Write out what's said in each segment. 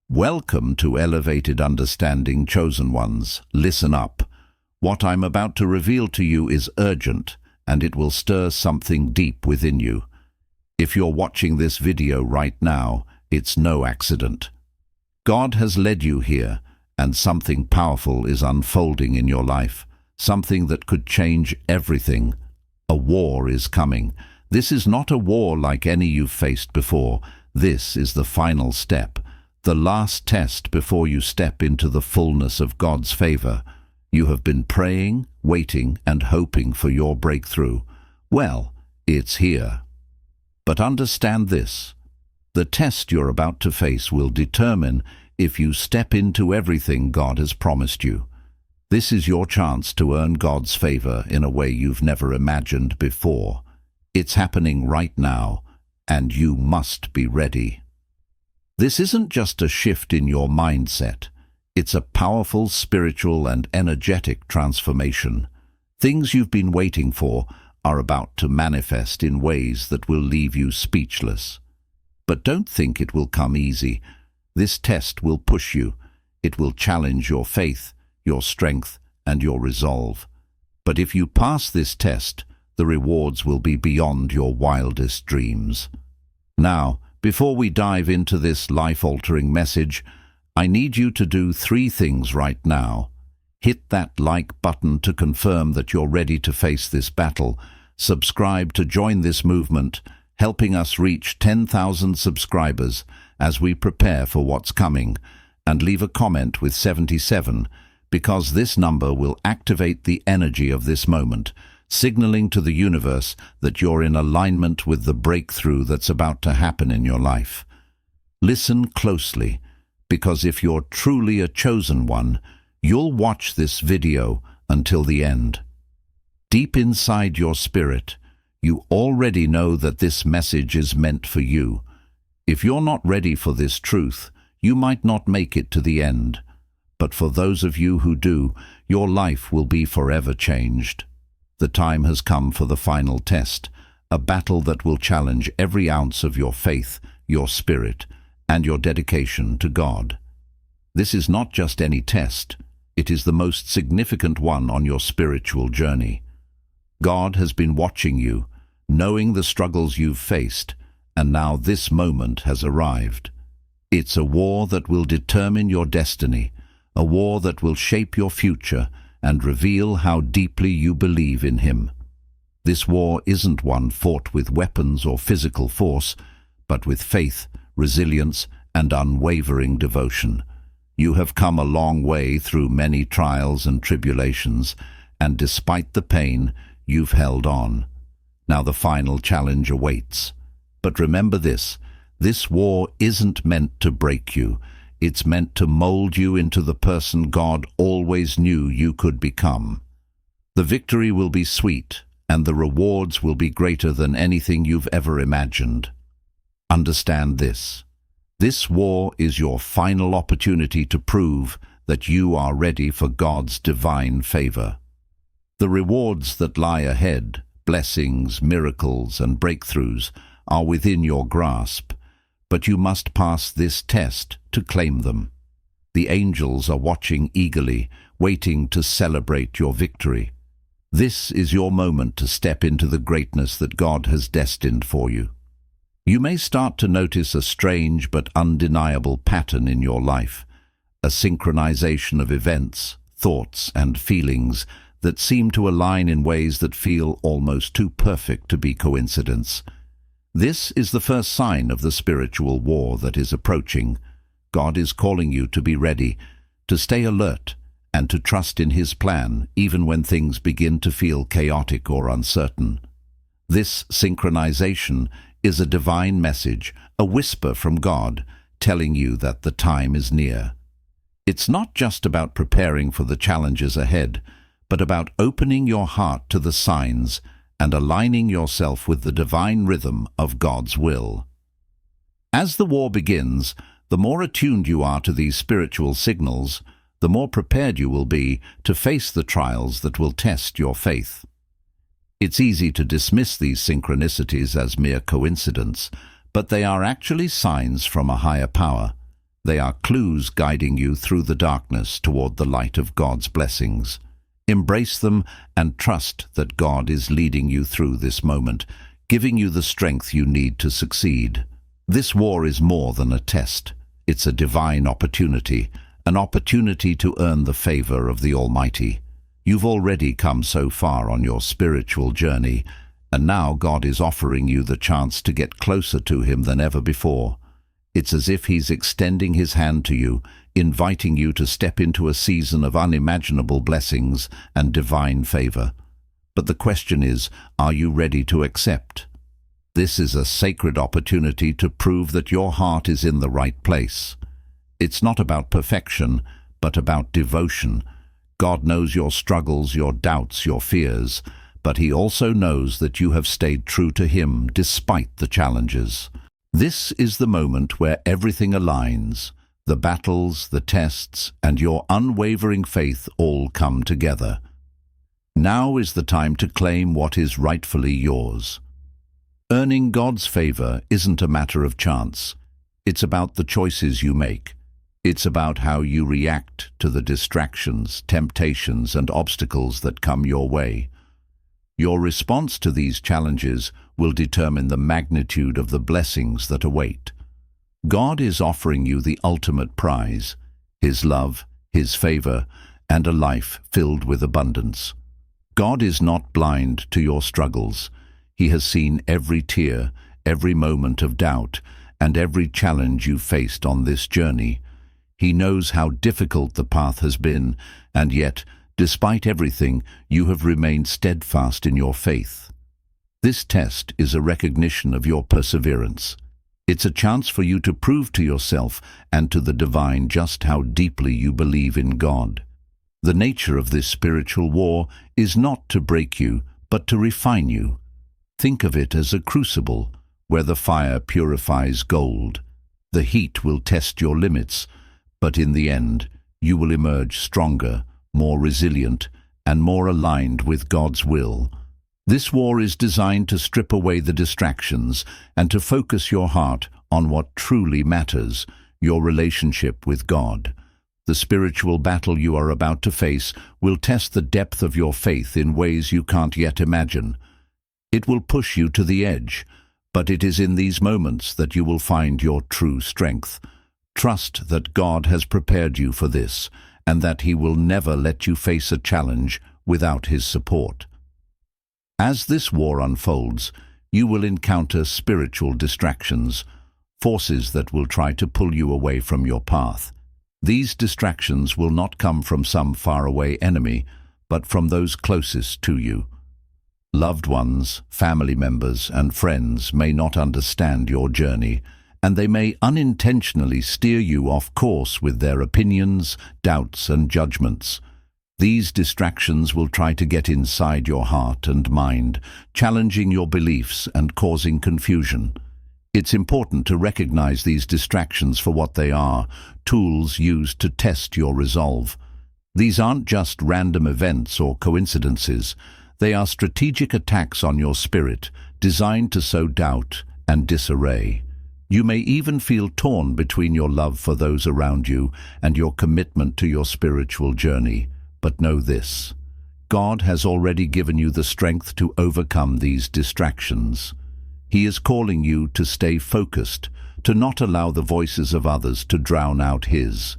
Welcome to Elevated Understanding, chosen ones. Listen up. What I'm about to reveal to you is urgent, and it will stir something deep within you. If you're watching this video right now, it's no accident. God has led you here, and something powerful is unfolding in your life, something that could change everything. A war is coming. This is not a war like any you've faced before. This is the final step. The last test before you step into the fullness of God's favor. You have been praying, waiting, and hoping for your breakthrough. Well, it's here. But understand this. The test you're about to face will determine if you step into everything God has promised you. This is your chance to earn God's favor in a way you've never imagined before. It's happening right now, and you must be ready. This isn't just a shift in your mindset. It's a powerful spiritual and energetic transformation. Things you've been waiting for are about to manifest in ways that will leave you speechless. But don't think it will come easy. This test will push you. It will challenge your faith, your strength, and your resolve. But if you pass this test, the rewards will be beyond your wildest dreams. Now, before we dive into this life-altering message, I need you to do 3 things right now. Hit that like button to confirm that you're ready to face this battle. Subscribe to join this movement, helping us reach 10,000 subscribers as we prepare for what's coming. And leave a comment with 77, because this number will activate the energy of this moment, signaling to the universe that you're in alignment with the breakthrough that's about to happen in your life. Listen closely, because if you're truly a chosen one, you'll watch this video until the end. Deep inside your spirit, you already know that this message is meant for you. If you're not ready for this truth, you might not make it to the end. But for those of you who do, your life will be forever changed. The time has come for the final test, a battle that will challenge every ounce of your faith, your spirit, and your dedication to God. This is not just any test, it is the most significant one on your spiritual journey. God has been watching you, knowing the struggles you've faced, and now this moment has arrived. It's a war that will determine your destiny, a war that will shape your future and reveal how deeply you believe in Him. This war isn't one fought with weapons or physical force, but with faith, resilience, and unwavering devotion. You have come a long way through many trials and tribulations, and despite the pain, you've held on. Now the final challenge awaits. But remember this war isn't meant to break you. It's meant to mold you into the person God always knew you could become. The victory will be sweet, and the rewards will be greater than anything you've ever imagined. Understand this. This war is your final opportunity to prove that you are ready for God's divine favor. The rewards that lie ahead, blessings, miracles, and breakthroughs, are within your grasp. But you must pass this test to claim them. The angels are watching eagerly, waiting to celebrate your victory. This is your moment to step into the greatness that God has destined for you. You may start to notice a strange but undeniable pattern in your life, a synchronization of events, thoughts, and feelings that seem to align in ways that feel almost too perfect to be coincidence. This is the first sign of the spiritual war that is approaching. God is calling you to be ready, to stay alert, and to trust in His plan, even when things begin to feel chaotic or uncertain. This synchronization is a divine message, a whisper from God, telling you that the time is near. It's not just about preparing for the challenges ahead, but about opening your heart to the signs and aligning yourself with the divine rhythm of God's will. As the war begins, the more attuned you are to these spiritual signals, the more prepared you will be to face the trials that will test your faith. It's easy to dismiss these synchronicities as mere coincidence, but they are actually signs from a higher power. They are clues guiding you through the darkness toward the light of God's blessings. Embrace them and trust that God is leading you through this moment, giving you the strength you need to succeed. This war is more than a test. It's a divine opportunity, an opportunity to earn the favor of the Almighty. You've already come so far on your spiritual journey, and now God is offering you the chance to get closer to Him than ever before. It's as if He's extending His hand to you, inviting you to step into a season of unimaginable blessings and divine favor. But the question is, are you ready to accept? This is a sacred opportunity to prove that your heart is in the right place. It's not about perfection, but about devotion. God knows your struggles, your doubts, your fears, but He also knows that you have stayed true to Him despite the challenges. This is the moment where everything aligns. The battles, the tests, and your unwavering faith all come together. Now is the time to claim what is rightfully yours. Earning God's favor isn't a matter of chance. It's about the choices you make. It's about how you react to the distractions, temptations, and obstacles that come your way. Your response to these challenges will determine the magnitude of the blessings that await. God is offering you the ultimate prize, His love, His favor, and a life filled with abundance. God is not blind to your struggles. He has seen every tear, every moment of doubt, and every challenge you faced on this journey. He knows how difficult the path has been, and yet, despite everything, you have remained steadfast in your faith. This test is a recognition of your perseverance. It's a chance for you to prove to yourself and to the divine just how deeply you believe in God. The nature of this spiritual war is not to break you, but to refine you. Think of it as a crucible, where the fire purifies gold. The heat will test your limits, but in the end, you will emerge stronger, more resilient, and more aligned with God's will. This war is designed to strip away the distractions and to focus your heart on what truly matters, your relationship with God. The spiritual battle you are about to face will test the depth of your faith in ways you can't yet imagine. It will push you to the edge, but it is in these moments that you will find your true strength. Trust that God has prepared you for this, and that He will never let you face a challenge without His support. As this war unfolds, you will encounter spiritual distractions, forces that will try to pull you away from your path. These distractions will not come from some faraway enemy, but from those closest to you. Loved ones, family members, and friends may not understand your journey, and they may unintentionally steer you off course with their opinions, doubts, and judgments. These distractions will try to get inside your heart and mind, challenging your beliefs and causing confusion. It's important to recognize these distractions for what they are, tools used to test your resolve. These aren't just random events or coincidences. They are strategic attacks on your spirit, designed to sow doubt and disarray. You may even feel torn between your love for those around you and your commitment to your spiritual journey. But know this: God has already given you the strength to overcome these distractions. He is calling you to stay focused, to not allow the voices of others to drown out His.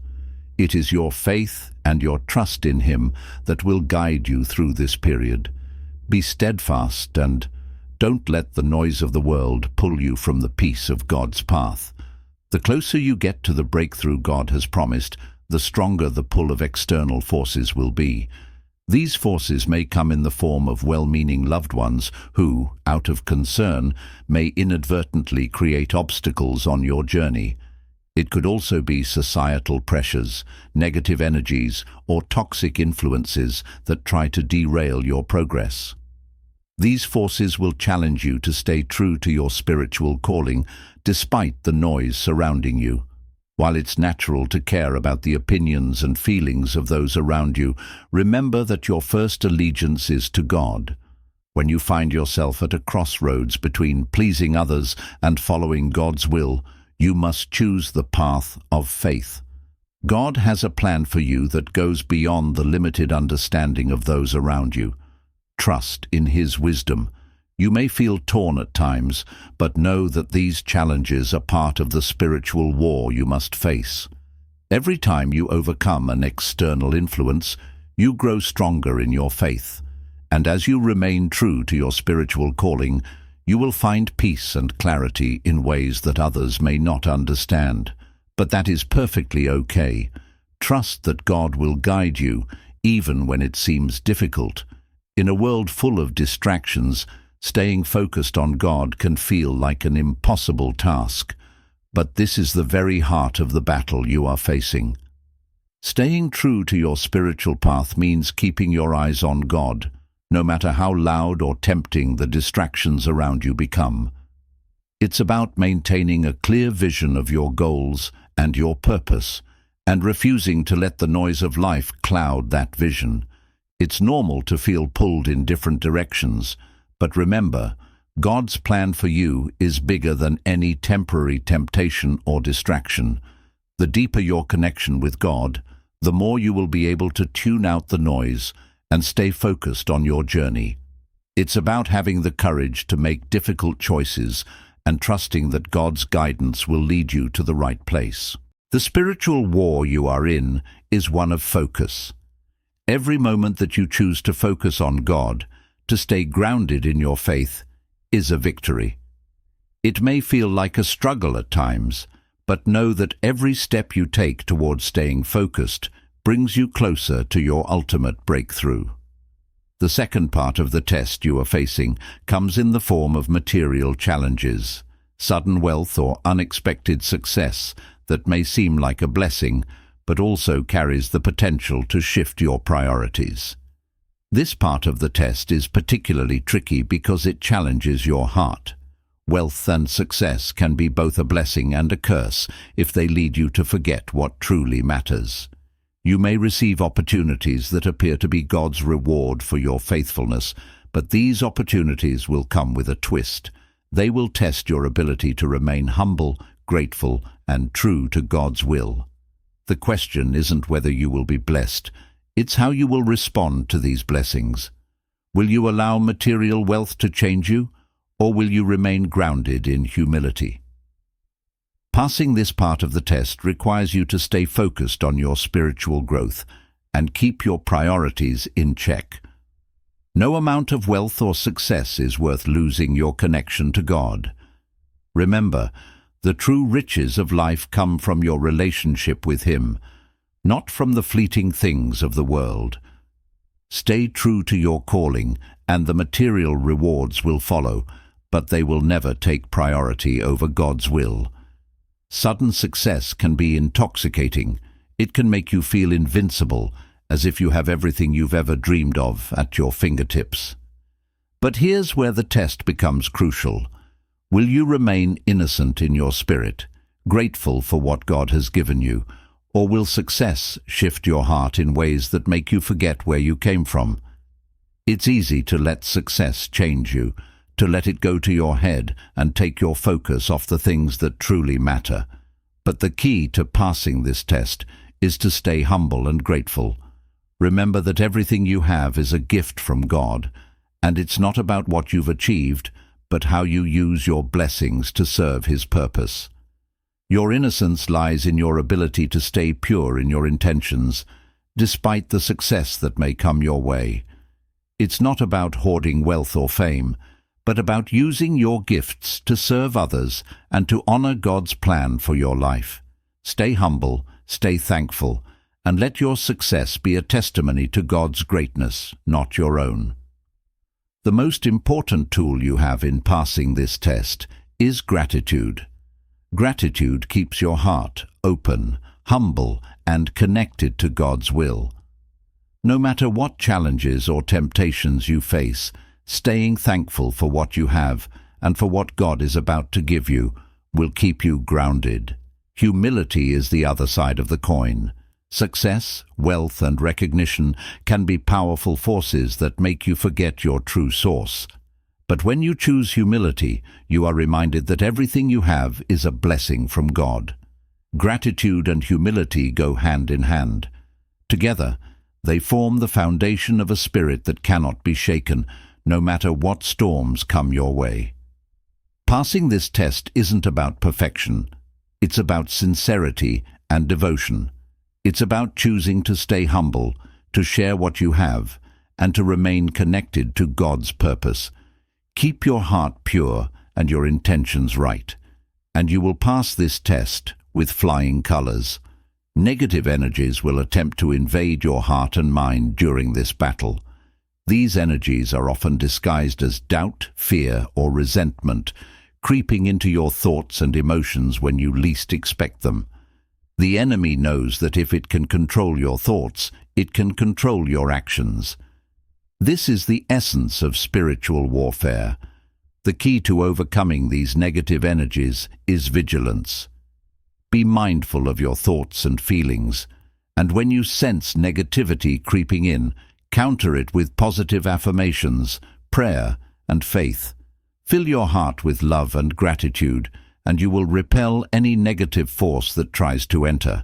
It is your faith and your trust in Him that will guide you through this period. Be steadfast and don't let the noise of the world pull you from the peace of God's path. The closer you get to the breakthrough God has promised, the stronger the pull of external forces will be. These forces may come in the form of well-meaning loved ones who, out of concern, may inadvertently create obstacles on your journey. It could also be societal pressures, negative energies, or toxic influences that try to derail your progress. These forces will challenge you to stay true to your spiritual calling, despite the noise surrounding you. While it's natural to care about the opinions and feelings of those around you, remember that your first allegiance is to God. When you find yourself at a crossroads between pleasing others and following God's will, You must choose the path of faith. God has a plan for you that goes beyond the limited understanding of those around you. Trust in His wisdom. You may feel torn at times, but know that these challenges are part of the spiritual war you must face. Every time you overcome an external influence, you grow stronger in your faith. And as you remain true to your spiritual calling, you will find peace and clarity in ways that others may not understand. But that is perfectly okay. Trust that God will guide you, even when it seems difficult. In a world full of distractions, staying focused on God can feel like an impossible task. But this is the very heart of the battle you are facing. Staying true to your spiritual path means keeping your eyes on God, no matter how loud or tempting the distractions around you become. It's about maintaining a clear vision of your goals and your purpose, and refusing to let the noise of life cloud that vision. It's normal to feel pulled in different directions, but remember, God's plan for you is bigger than any temporary temptation or distraction. The deeper your connection with God, the more you will be able to tune out the noise and stay focused on your journey. It's about having the courage to make difficult choices and trusting that God's guidance will lead you to the right place. The spiritual war you are in is one of focus. Every moment that you choose to focus on God, to stay grounded in your faith, is a victory. It may feel like a struggle at times, but know that every step you take towards staying focused brings you closer to your ultimate breakthrough. The second part of the test you are facing comes in the form of material challenges, sudden wealth or unexpected success that may seem like a blessing, but also carries the potential to shift your priorities. This part of the test is particularly tricky because it challenges your heart. Wealth and success can be both a blessing and a curse if they lead you to forget what truly matters. You may receive opportunities that appear to be God's reward for your faithfulness, but these opportunities will come with a twist. They will test your ability to remain humble, grateful, and true to God's will. The question isn't whether you will be blessed, it's how you will respond to these blessings. Will you allow material wealth to change you, or will you remain grounded in humility? Passing this part of the test requires you to stay focused on your spiritual growth and keep your priorities in check. No amount of wealth or success is worth losing your connection to God. Remember, the true riches of life come from your relationship with Him, not from the fleeting things of the world. Stay true to your calling, and the material rewards will follow, but they will never take priority over God's will. Sudden success can be intoxicating. It can make you feel invincible, as if you have everything you've ever dreamed of at your fingertips. But here's where the test becomes crucial. Will you remain innocent in your spirit, grateful for what God has given you, or will success shift your heart in ways that make you forget where you came from? It's easy to let success change you, to let it go to your head and take your focus off the things that truly matter. But the key to passing this test is to stay humble and grateful. Remember that everything you have is a gift from God, and it's not about what you've achieved, but how you use your blessings to serve His purpose. Your innocence lies in your ability to stay pure in your intentions, despite the success that may come your way. It's not about hoarding wealth or fame, but about using your gifts to serve others and to honor God's plan for your life. Stay humble, stay thankful, and let your success be a testimony to God's greatness, not your own. The most important tool you have in passing this test is gratitude. Gratitude keeps your heart open, humble, and connected to God's will. No matter what challenges or temptations you face, staying thankful for what you have and for what God is about to give you will keep you grounded. Humility is the other side of the coin. Success, wealth, and recognition can be powerful forces that make you forget your true source. But when you choose humility, you are reminded that everything you have is a blessing from God. Gratitude and humility go hand in hand. Together, they form the foundation of a spirit that cannot be shaken, no matter what storms come your way. Passing this test isn't about perfection. It's about sincerity and devotion. It's about choosing to stay humble, to share what you have, and to remain connected to God's purpose. Keep your heart pure and your intentions right, and you will pass this test with flying colors. Negative energies will attempt to invade your heart and mind during this battle. These energies are often disguised as doubt, fear, or resentment, creeping into your thoughts and emotions when you least expect them. The enemy knows that if it can control your thoughts, it can control your actions. This is the essence of spiritual warfare. The key to overcoming these negative energies is vigilance. Be mindful of your thoughts and feelings, and when you sense negativity creeping in, counter it with positive affirmations, prayer, and faith. Fill your heart with love and gratitude, and you will repel any negative force that tries to enter.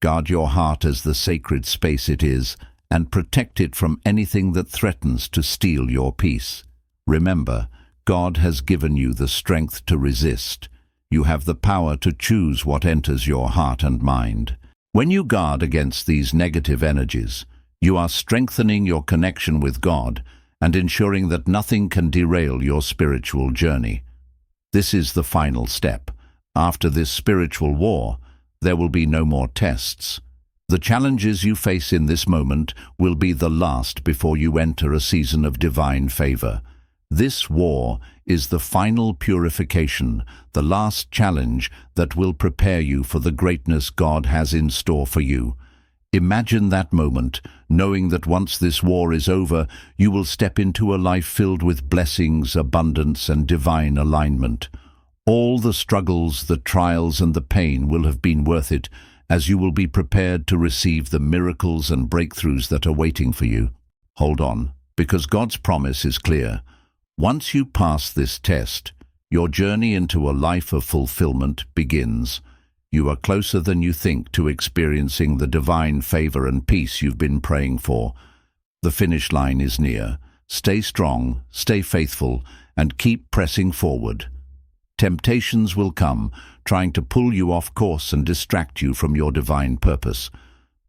Guard your heart as the sacred space it is, and protect it from anything that threatens to steal your peace. Remember, God has given you the strength to resist. You have the power to choose what enters your heart and mind. When you guard against these negative energies, you are strengthening your connection with God and ensuring that nothing can derail your spiritual journey. This is the final step. After this spiritual war, there will be no more tests. The challenges you face in this moment will be the last before you enter a season of divine favor. This war is the final purification, the last challenge that will prepare you for the greatness God has in store for you. Imagine that moment, knowing that once this war is over, you will step into a life filled with blessings, abundance, and divine alignment. All the struggles, the trials, and the pain will have been worth it, as you will be prepared to receive the miracles and breakthroughs that are waiting for you. Hold on, because God's promise is clear. Once you pass this test, your journey into a life of fulfillment begins. You are closer than you think to experiencing the divine favor and peace you've been praying for. The finish line is near. Stay strong, stay faithful, and keep pressing forward. Temptations will come, trying to pull you off course and distract you from your divine purpose.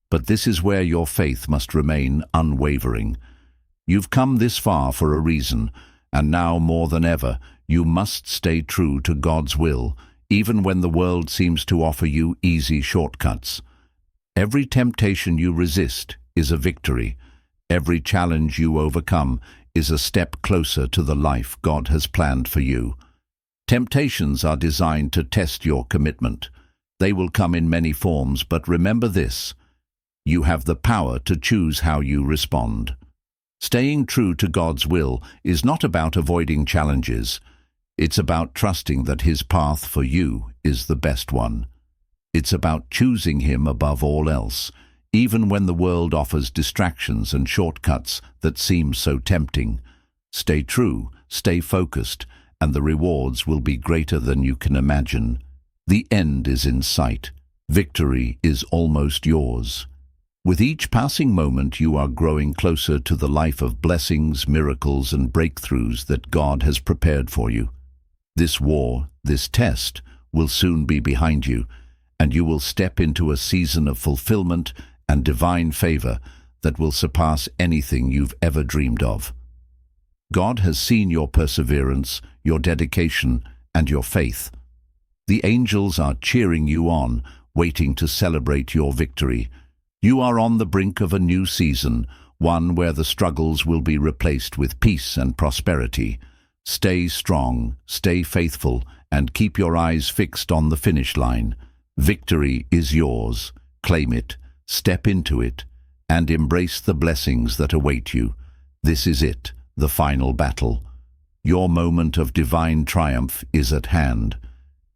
But this is where your faith must remain unwavering. You've come this far for a reason, and now more than ever, you must stay true to God's will, even when the world seems to offer you easy shortcuts. Every temptation you resist is a victory. Every challenge you overcome is a step closer to the life God has planned for you. Temptations are designed to test your commitment. They will come in many forms, but remember this: you have the power to choose how you respond. Staying true to God's will is not about avoiding challenges. It's about trusting that His path for you is the best one. It's about choosing Him above all else, even when the world offers distractions and shortcuts that seem so tempting. Stay true, stay focused, and the rewards will be greater than you can imagine. The end is in sight. Victory is almost yours. With each passing moment, you are growing closer to the life of blessings, miracles, and breakthroughs that God has prepared for you. This war, this test, will soon be behind you, and you will step into a season of fulfillment and divine favor that will surpass anything you've ever dreamed of. God has seen your perseverance, your dedication, and your faith. The angels are cheering you on, waiting to celebrate your victory. You are on the brink of a new season, one where the struggles will be replaced with peace and prosperity. Stay strong, stay faithful, and keep your eyes fixed on the finish line. Victory is yours. Claim it, step into it, and embrace the blessings that await you. This is it, the final battle. Your moment of divine triumph is at hand.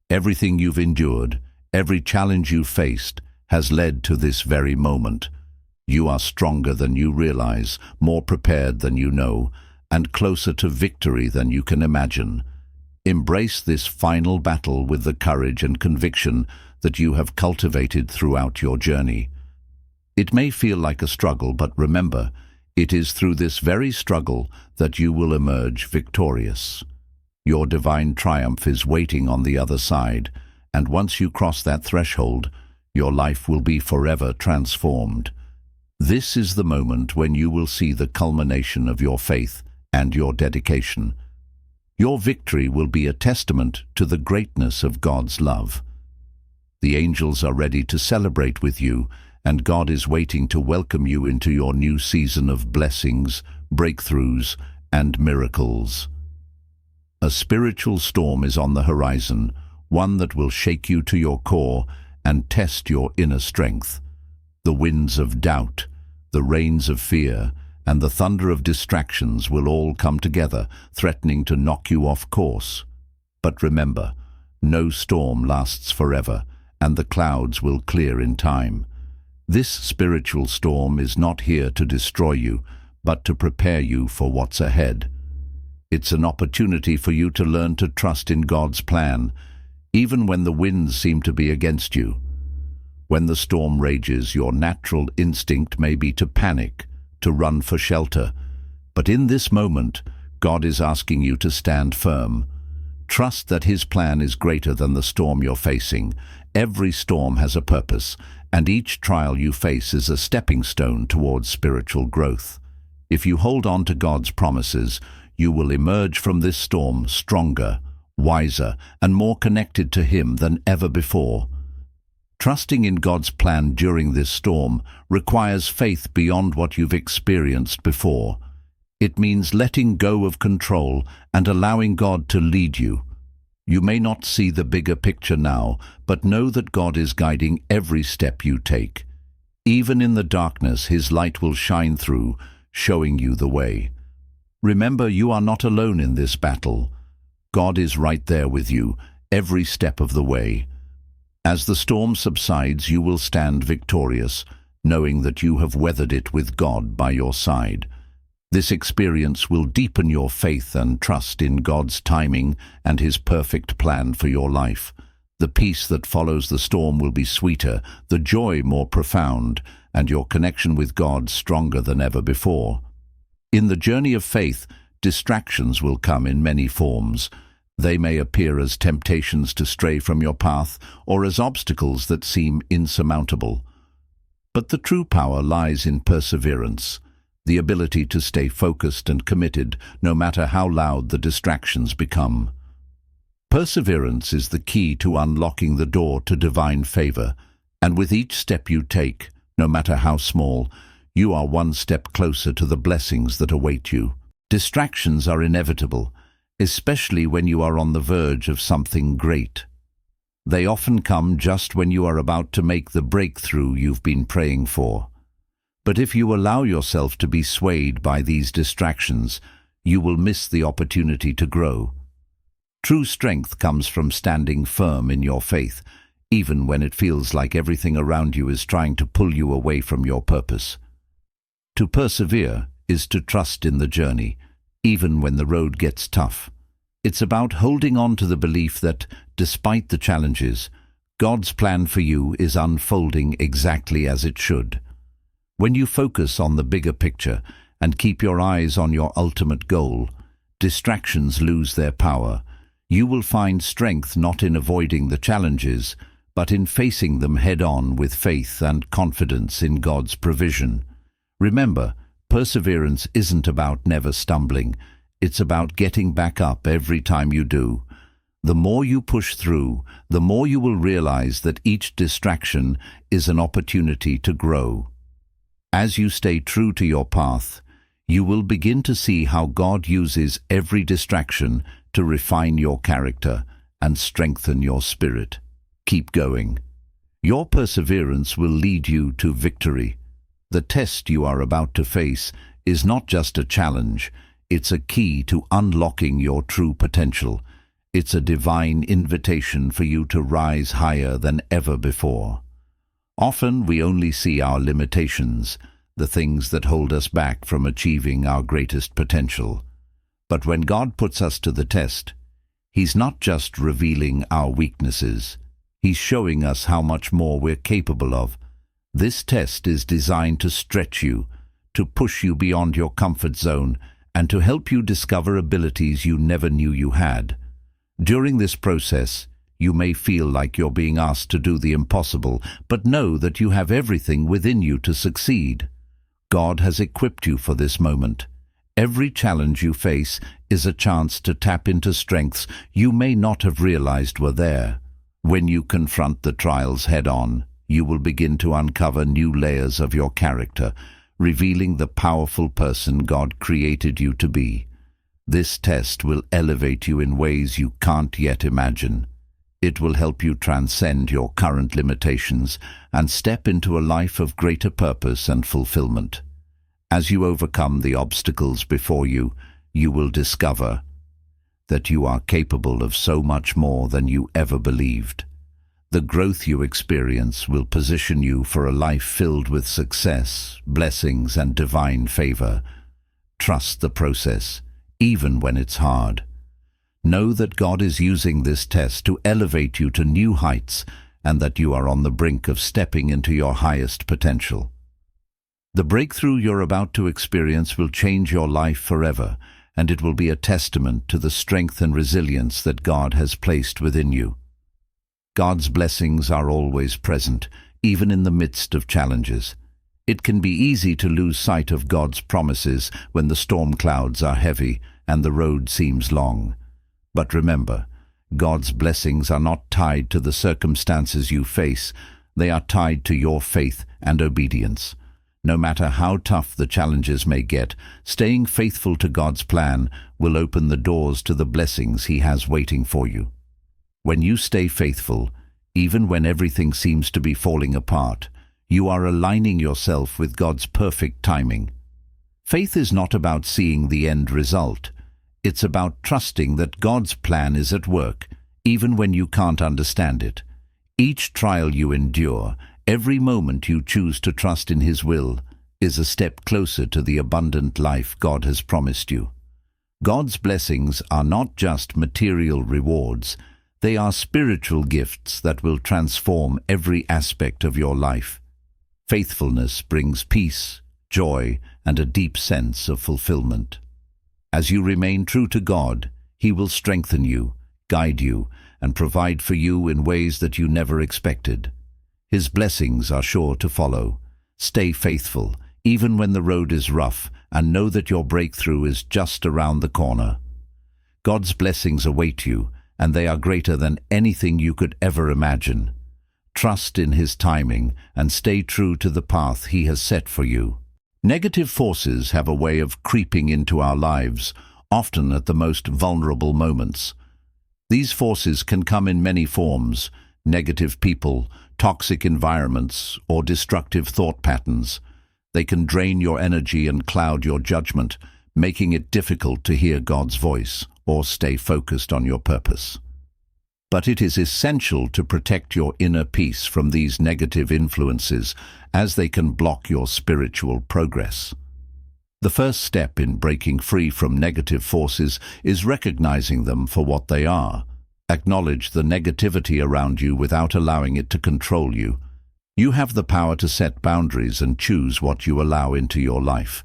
Everything you've endured, every challenge you've faced, has led to this very moment. You are stronger than you realize, more prepared than you know, and closer to victory than you can imagine. Embrace this final battle with the courage and conviction that you have cultivated throughout your journey. It may feel like a struggle, but remember, it is through this very struggle that you will emerge victorious. Your divine triumph is waiting on the other side, and once you cross that threshold, your life will be forever transformed. This is the moment when you will see the culmination of your faith and your dedication. Your victory will be a testament to the greatness of God's love. The angels are ready to celebrate with you, and God is waiting to welcome you into your new season of blessings, breakthroughs, and miracles. A spiritual storm is on the horizon, one that will shake you to your core and test your inner strength. The winds of doubt, the rains of fear, and the thunder of distractions will all come together, threatening to knock you off course. But remember, no storm lasts forever, and the clouds will clear in time. This spiritual storm is not here to destroy you, but to prepare you for what's ahead. It's an opportunity for you to learn to trust in God's plan, even when the winds seem to be against you. When the storm rages, your natural instinct may be to panic, to run for shelter. But in this moment, God is asking you to stand firm. Trust that His plan is greater than the storm you're facing. Every storm has a purpose, and each trial you face is a stepping stone towards spiritual growth. If you hold on to God's promises, you will emerge from this storm stronger, wiser, and more connected to Him than ever before. Trusting in God's plan during this storm requires faith beyond what you've experienced before. It means letting go of control and allowing God to lead you. You may not see the bigger picture now, but know that God is guiding every step you take. Even in the darkness, His light will shine through, showing you the way. Remember, you are not alone in this battle. God is right there with you, every step of the way. As the storm subsides, you will stand victorious, knowing that you have weathered it with God by your side. This experience will deepen your faith and trust in God's timing and His perfect plan for your life. The peace that follows the storm will be sweeter, the joy more profound, and your connection with God stronger than ever before. In the journey of faith, distractions will come in many forms. They may appear as temptations to stray from your path or as obstacles that seem insurmountable. But the true power lies in perseverance, the ability to stay focused and committed no matter how loud the distractions become. Perseverance is the key to unlocking the door to divine favor, and with each step you take, no matter how small, you are one step closer to the blessings that await you. Distractions are inevitable, especially when you are on the verge of something great. They often come just when you are about to make the breakthrough you've been praying for. But if you allow yourself to be swayed by these distractions, you will miss the opportunity to grow. True strength comes from standing firm in your faith, even when it feels like everything around you is trying to pull you away from your purpose. To persevere is to trust in the journey, even when the road gets tough. It's about holding on to the belief that, despite the challenges, God's plan for you is unfolding exactly as it should. When you focus on the bigger picture and keep your eyes on your ultimate goal, distractions lose their power. You will find strength not in avoiding the challenges, but in facing them head-on with faith and confidence in God's provision. Remember, perseverance isn't about never stumbling. It's about getting back up every time you do. The more you push through, the more you will realize that each distraction is an opportunity to grow. As you stay true to your path, you will begin to see how God uses every distraction to refine your character and strengthen your spirit. Keep going. Your perseverance will lead you to victory. The test you are about to face is not just a challenge, it's a key to unlocking your true potential. It's a divine invitation for you to rise higher than ever before. Often we only see our limitations, the things that hold us back from achieving our greatest potential. But when God puts us to the test, He's not just revealing our weaknesses. He's showing us how much more we're capable of. This test is designed to stretch you, to push you beyond your comfort zone, and to help you discover abilities you never knew you had. During this process, you may feel like you're being asked to do the impossible, but know that you have everything within you to succeed. God has equipped you for this moment. Every challenge you face is a chance to tap into strengths you may not have realized were there. When you confront the trials head-on, you will begin to uncover new layers of your character, revealing the powerful person God created you to be. This test will elevate you in ways you can't yet imagine. It will help you transcend your current limitations and step into a life of greater purpose and fulfillment. As you overcome the obstacles before you, you will discover that you are capable of so much more than you ever believed. The growth you experience will position you for a life filled with success, blessings, and divine favor. Trust the process, even when it's hard. Know that God is using this test to elevate you to new heights and that you are on the brink of stepping into your highest potential. The breakthrough you're about to experience will change your life forever, and it will be a testament to the strength and resilience that God has placed within you. God's blessings are always present, even in the midst of challenges. It can be easy to lose sight of God's promises when the storm clouds are heavy and the road seems long. But remember, God's blessings are not tied to the circumstances you face. They are tied to your faith and obedience. No matter how tough the challenges may get, staying faithful to God's plan will open the doors to the blessings He has waiting for you. When you stay faithful, even when everything seems to be falling apart, you are aligning yourself with God's perfect timing. Faith is not about seeing the end result. It's about trusting that God's plan is at work, even when you can't understand it. Each trial you endure, every moment you choose to trust in His will, is a step closer to the abundant life God has promised you. God's blessings are not just material rewards. They are spiritual gifts that will transform every aspect of your life. Faithfulness brings peace, joy, and a deep sense of fulfillment. As you remain true to God, He will strengthen you, guide you, and provide for you in ways that you never expected. His blessings are sure to follow. Stay faithful, even when the road is rough, and know that your breakthrough is just around the corner. God's blessings await you, and they are greater than anything you could ever imagine. Trust in His timing and stay true to the path He has set for you. Negative forces have a way of creeping into our lives, often at the most vulnerable moments. These forces can come in many forms: negative people, toxic environments, or destructive thought patterns. They can drain your energy and cloud your judgment, making it difficult to hear God's voice or stay focused on your purpose. But it is essential to protect your inner peace from these negative influences, as they can block your spiritual progress. The first step in breaking free from negative forces is recognizing them for what they are. Acknowledge the negativity around you without allowing it to control you. You have the power to set boundaries and choose what you allow into your life.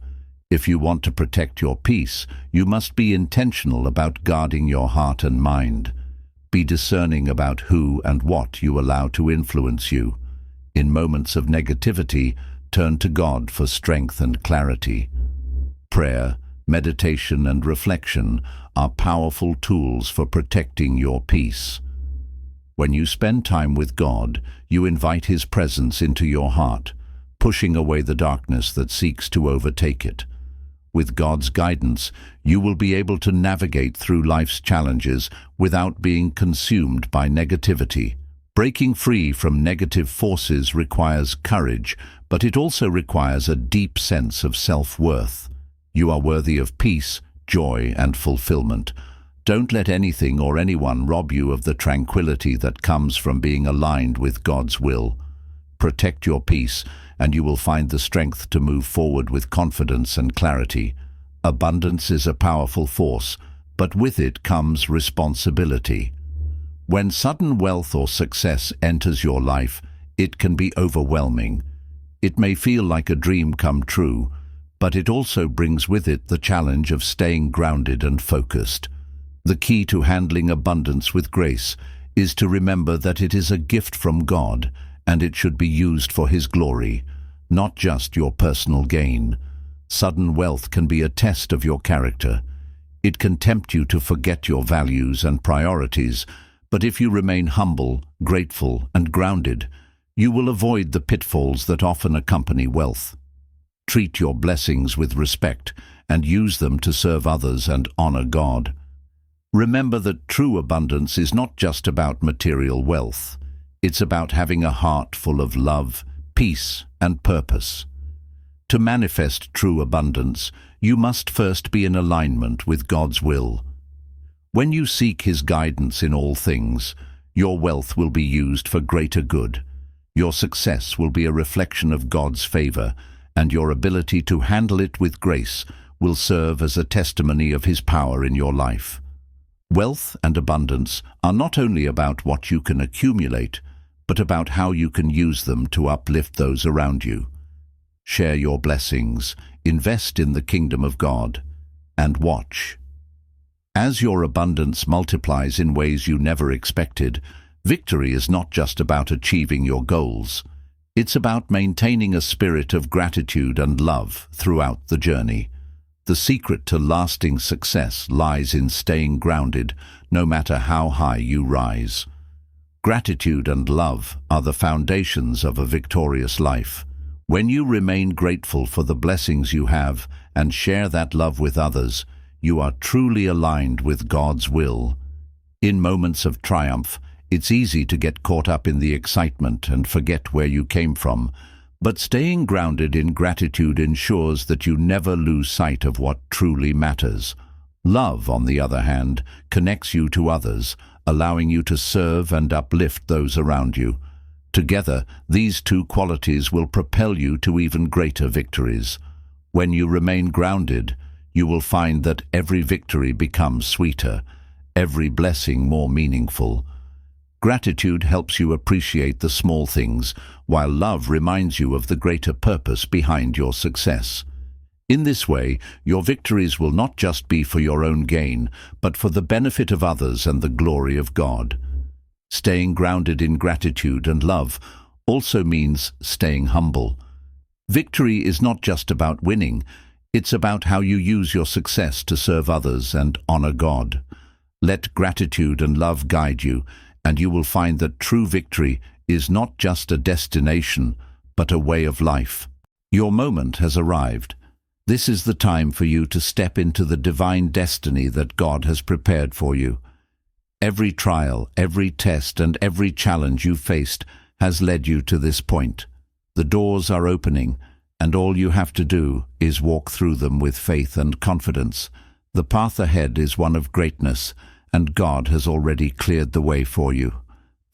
If you want to protect your peace, you must be intentional about guarding your heart and mind. Be discerning about who and what you allow to influence you. In moments of negativity, turn to God for strength and clarity. Prayer, meditation, and reflection are powerful tools for protecting your peace. When you spend time with God, you invite His presence into your heart, pushing away the darkness that seeks to overtake it. With God's guidance, you will be able to navigate through life's challenges without being consumed by negativity. Breaking free from negative forces requires courage, but it also requires a deep sense of self-worth. You are worthy of peace, joy, and fulfillment. Don't let anything or anyone rob you of the tranquility that comes from being aligned with God's will. Protect your peace, and you will find the strength to move forward with confidence and clarity. Abundance is a powerful force, but with it comes responsibility. When sudden wealth or success enters your life, it can be overwhelming. It may feel like a dream come true, but it also brings with it the challenge of staying grounded and focused. The key to handling abundance with grace is to remember that it is a gift from God, and it should be used for His glory, not just your personal gain. Sudden wealth can be a test of your character. It can tempt you to forget your values and priorities, but if you remain humble, grateful, and grounded, you will avoid the pitfalls that often accompany wealth. Treat your blessings with respect and use them to serve others and honor God. Remember that true abundance is not just about material wealth. It's about having a heart full of love, peace, and purpose. To manifest true abundance, you must first be in alignment with God's will. When you seek His guidance in all things, your wealth will be used for greater good. Your success will be a reflection of God's favor, and your ability to handle it with grace will serve as a testimony of His power in your life. Wealth and abundance are not only about what you can accumulate, but about how you can use them to uplift those around you. Share your blessings, invest in the kingdom of God, and watch. As your abundance multiplies in ways you never expected, victory is not just about achieving your goals. It's about maintaining a spirit of gratitude and love throughout the journey. The secret to lasting success lies in staying grounded, no matter how high you rise. Gratitude and love are the foundations of a victorious life. When you remain grateful for the blessings you have and share that love with others, you are truly aligned with God's will. In moments of triumph, it's easy to get caught up in the excitement and forget where you came from, but staying grounded in gratitude ensures that you never lose sight of what truly matters. Love, on the other hand, connects you to others, allowing you to serve and uplift those around you. Together, these two qualities will propel you to even greater victories. When you remain grounded, you will find that every victory becomes sweeter, every blessing more meaningful. Gratitude helps you appreciate the small things, while love reminds you of the greater purpose behind your success. In this way, your victories will not just be for your own gain, but for the benefit of others and the glory of God. Staying grounded in gratitude and love also means staying humble. Victory is not just about winning, it's about how you use your success to serve others and honor God. Let gratitude and love guide you, and you will find that true victory is not just a destination, but a way of life. Your moment has arrived. This is the time for you to step into the divine destiny that God has prepared for you. Every trial, every test, and every challenge you faced has led you to this point. The doors are opening, and all you have to do is walk through them with faith and confidence. The path ahead is one of greatness, and God has already cleared the way for you.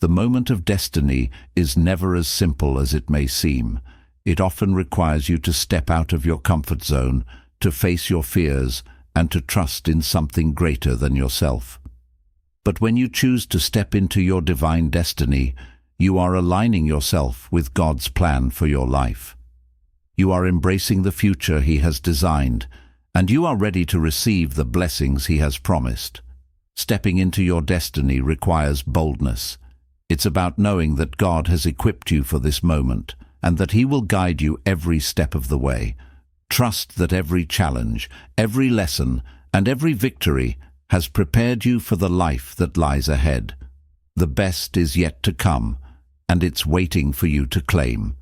The moment of destiny is never as simple as it may seem. It often requires you to step out of your comfort zone, to face your fears, and to trust in something greater than yourself. But when you choose to step into your divine destiny, you are aligning yourself with God's plan for your life. You are embracing the future He has designed, and you are ready to receive the blessings He has promised. Stepping into your destiny requires boldness. It's about knowing that God has equipped you for this moment, and that He will guide you every step of the way. Trust that every challenge, every lesson, and every victory has prepared you for the life that lies ahead. The best is yet to come, and it's waiting for you to claim.